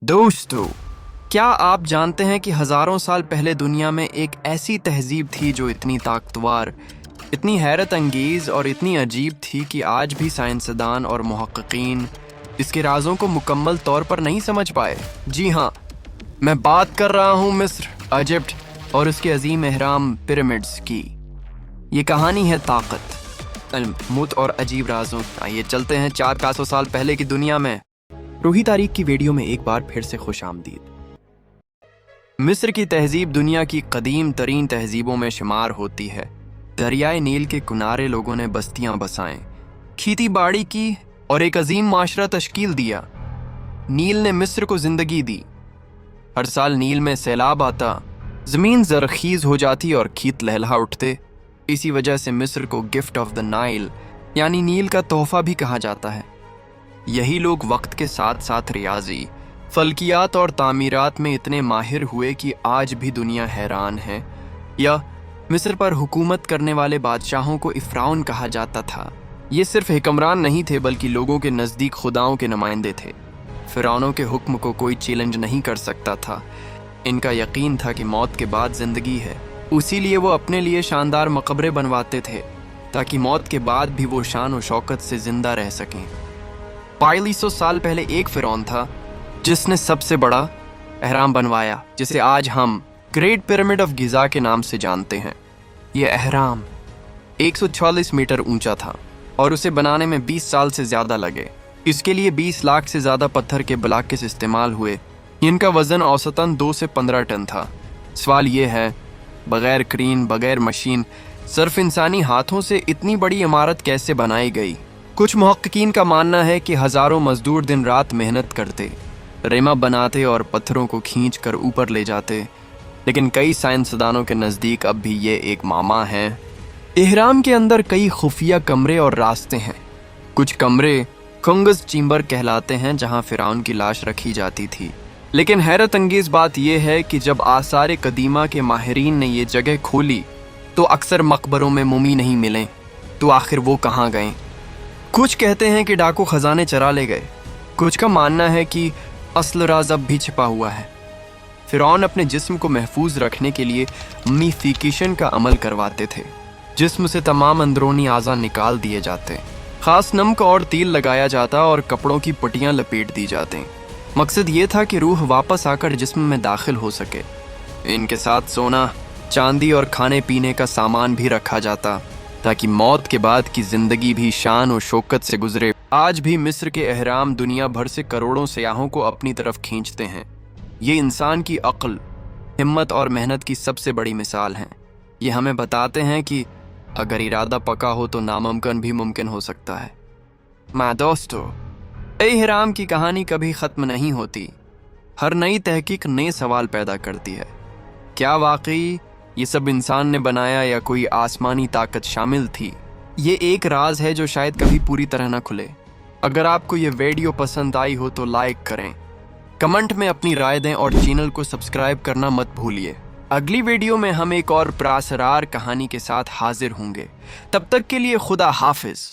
दोस्तों, क्या आप जानते हैं कि हजारों साल पहले दुनिया में एक ऐसी तहजीब थी जो इतनी ताकतवर, इतनी हैरत अंगेज और इतनी अजीब थी कि आज भी साइंसदान और मुहक्किकीन इसके राजों को मुकम्मल तौर पर नहीं समझ पाए। जी हाँ, मैं बात कर रहा हूँ मिस्र, इजिप्ट और उसके अजीम एहराम पिरामिड्स की। ये कहानी है ताकत, मुत और अजीब राजों। आइए चलते हैं 400 साल पहले की दुनिया में। रूही तारीख की वीडियो में एक बार फिर से खुश आमदीद। मिस्र की तहजीब दुनिया की कदीम तरीन तहजीबों में शुमार होती है। दरियाए नील के किनारे लोगों ने बस्तियां बसाएं, खेती बाड़ी की और एक अजीम माशरा तश्कील दिया। नील ने मिस्र को जिंदगी दी। हर साल नील में सैलाब आता, जमीन जरखीज हो जाती और खेत लहलहा उठते। इसी वजह से मिस्र को गिफ्ट ऑफ द नाइल यानी नील का तोहफा भी कहा जाता है। यही लोग वक्त के साथ साथ रियाजी, फल्कियात और तामीरात में इतने माहिर हुए कि आज भी दुनिया हैरान है। या मिस्र पर हुकूमत करने वाले बादशाहों को इफ़राउन कहा जाता था। ये सिर्फ हुक्मरान नहीं थे बल्कि लोगों के नज़दीक खुदाओं के नुमाइंदे थे। फ़िरौनों के हुक्म को कोई चैलेंज नहीं कर सकता था। इनका यकीन था कि मौत के बाद ज़िंदगी है। उसीलिए वो अपने लिए शानदार मकबरे बनवाते थे ताकि मौत के बाद भी वो शान और शौकत से ज़िंदा रह सकें। 4200 साल पहले एक फ़िरौन था जिसने सबसे बड़ा एहराम बनवाया, जिसे आज हम ग्रेट पिरामिड ऑफ गिज़ा के नाम से जानते हैं। यह एहराम 144 मीटर ऊंचा था और उसे बनाने में 20 साल से ज़्यादा लगे। इसके लिए 20 लाख से ज़्यादा पत्थर के ब्लॉक्स इस्तेमाल हुए। इनका वज़न औसतन 2 से 15 टन था। सवाल ये है, बग़ैर क्रेन, बग़ैर मशीन, सिर्फ इंसानी हाथों से इतनी बड़ी इमारत कैसे बनाई गई? कुछ मुहक्किकीन का मानना है कि हज़ारों मजदूर दिन रात मेहनत करते, रेमा बनाते और पत्थरों को खींच कर ऊपर ले जाते। लेकिन कई साइंसदानों के नज़दीक अब भी ये एक मामा है। एहराम के अंदर कई खुफिया कमरे और रास्ते हैं। कुछ कमरे खंगस चैम्बर कहलाते हैं जहां फ़िरौन की लाश रखी जाती थी। लेकिन हैरत अंगेज़ बात यह है कि जब आसार कदीमा के माहिरीन ने ये जगह खोली तो अक्सर मकबरों में मुमी नहीं मिले। तो आखिर वो कहाँ गए? कुछ कहते हैं कि डाकू खजाने चरा ले गए। कुछ का मानना है कि असल राज अब भी छिपा हुआ है। फ़िरौन अपने जिस्म को महफूज रखने के लिए मम्मीफिकेशन का अमल करवाते थे। जिस्म से तमाम अंदरूनी आज़ा निकाल दिए जाते, ख़ास नमक और तेल लगाया जाता और कपड़ों की पट्टियाँ लपेट दी जाती। मकसद ये था कि रूह वापस आकर जिस्म में दाखिल हो सके। इनके साथ सोना, चांदी और खाने पीने का सामान भी रखा जाता ताकि मौत के बाद की ज़िंदगी भी शान और शौकत से गुजरे। आज भी मिस्र के एहराम दुनिया भर से करोड़ों सयाहों को अपनी तरफ खींचते हैं। ये इंसान की अक्ल, हिम्मत और मेहनत की सबसे बड़ी मिसाल हैं। ये हमें बताते हैं कि अगर इरादा पक्का हो तो नामुमकिन भी मुमकिन हो सकता है। माँ दोस्तों, एहराम की कहानी कभी ख़त्म नहीं होती। हर नई तहकीक नए सवाल पैदा करती है। क्या वाकई ये सब इंसान ने बनाया या कोई आसमानी ताकत शामिल थी? ये एक राज है जो शायद कभी पूरी तरह ना खुले। अगर आपको ये वीडियो पसंद आई हो तो लाइक करें, कमेंट में अपनी राय दें और चैनल को सब्सक्राइब करना मत भूलिए। अगली वीडियो में हम एक और पुरअसरार कहानी के साथ हाजिर होंगे। तब तक के लिए खुदा हाफिज।